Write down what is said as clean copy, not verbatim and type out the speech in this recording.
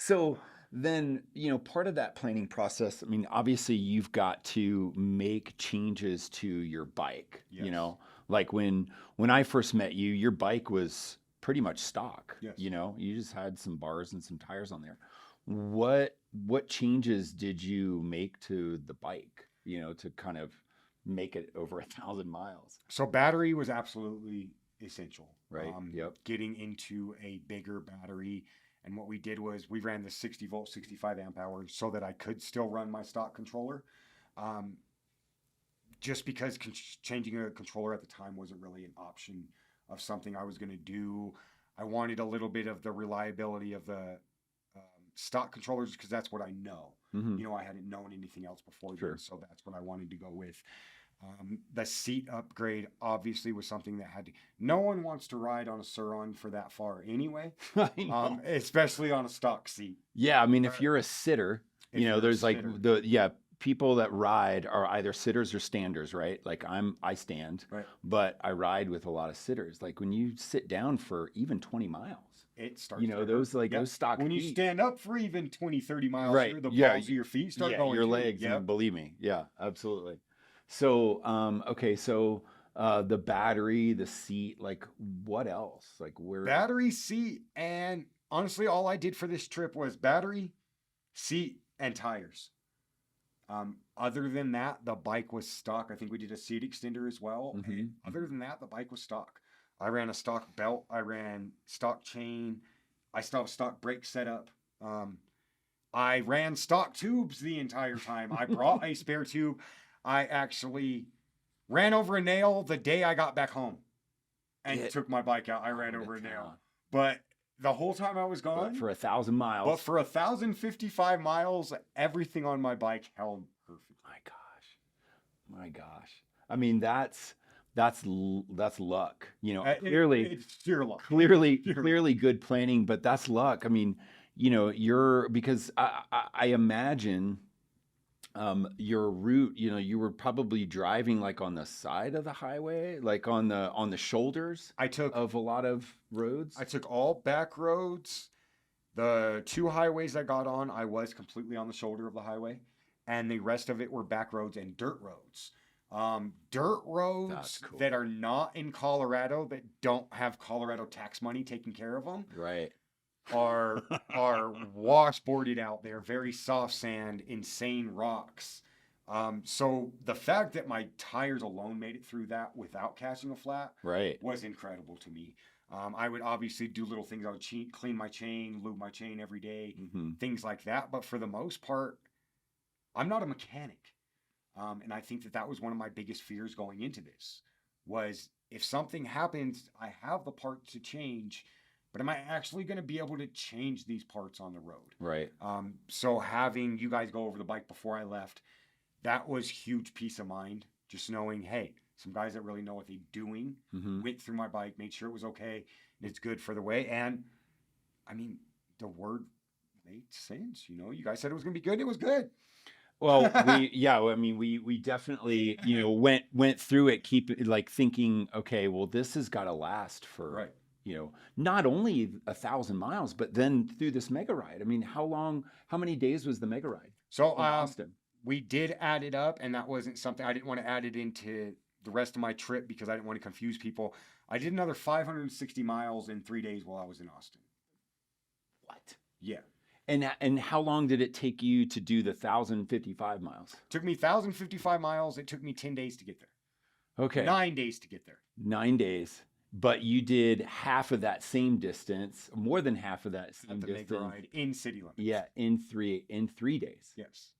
So then, part of that planning process, I mean, obviously you've got to make changes to your bike, Yes. like when I first met you, your bike was pretty much stock, Yes. you just had some bars and some tires on there. What changes did you make to the bike, to kind of make it over 1,000 miles, So battery was absolutely essential. right? Yep. Getting into a bigger battery. And what we did was we ran the 60 volt, 65 amp hours so that I could still run my stock controller. Um, just because changing a controller at the time wasn't really an option of something I was going to do. I wanted a little bit of the reliability of the stock controllers because that's what I know. Hmm. I hadn't known anything else before then, Sure. so that's what I wanted to go with. The seat upgrade obviously was something that had to. No one wants to ride on a Surron for that far anyway, I know. especially on a stock seat. Yeah, I mean, Uh, if you're a sitter, if you're a there's like sitter, people that ride are either sitters or standers, right? Like I stand, right? but I ride with a lot of sitters. Like when you sit down for even 20 miles, It starts to hurt. those like Yep. those stock When you feet, stand up for even 20, 30 miles right? here, the Yeah, balls of your feet start yeah, going your too. legs, and Yep. believe me, yeah, absolutely. So, okay, so the battery, the seat, like what else? Like where? Battery, seat, and honestly, all I did for this trip was battery, seat, and tires. Other than that, the bike was stock. I think we did a seat extender as well. Hmm. And other than that, the bike was stock. I ran a stock belt. I ran stock chain. I still have stock brake setup. Um, I ran stock tubes the entire time. I brought a spare tube. I actually ran over a nail the day I got back home and It took my bike out. I ran out of over a nail. town, But the whole time I was but gone, for 1,000 miles. but for 1,055 miles, everything on my bike held perfect. My gosh. My gosh. I mean, that's luck. Clearly, It's sheer luck. clearly, Sheer luck. clearly good planning, but that's luck. I mean, you're because I imagine your route, you were probably driving like on the side of the highway, like on the shoulders I took of a lot of roads. I took all back roads. The two highways I got on, I was completely on the shoulder of the highway, and the rest of it were back roads and dirt roads. Dirt That's roads cool. that are not in Colorado, that don't have Colorado tax money taking care of them, Right. are washboarded out there, very soft sand, insane rocks. So the fact that my tires alone made it through that without catching a flat Right. was incredible to me. I would obviously do little things. I would clean my chain, lube my chain every day, Hmm. things like that. But for the most part, I'm not a mechanic. And I think that that was one of my biggest fears going into this was if something happens, I have the part to change, but am I actually going to be able to change these parts on the road? Right. So having you guys go over the bike before I left, that was huge peace of mind. Just knowing, hey, some guys that really know what they're doing Hmm. went through my bike, made sure it was okay, and it's good for the way. And I mean, the word made sense. You guys said it was going to be good. It was good. Well, yeah, I mean, we definitely, went through it, keep it like thinking, okay, well, this has got to last for, Right. not only 1,000 miles, but then through this mega ride. I mean, how many days was the mega ride So in Austin? we did add it up, and that wasn't something I didn't want to add it into the rest of my trip because I didn't want to confuse people. I did another 560 miles in 3 days while I was in Austin. What? Yeah. And how long did it take you to do the 1,055 miles? Took me 1,055 miles. It took me 10 days to get there. Okay, 9 days to get there. 9 days. But you did half of that same distance, more than half of that At same the mega distance. ride in city limits. Yeah, in 3 days. Yes.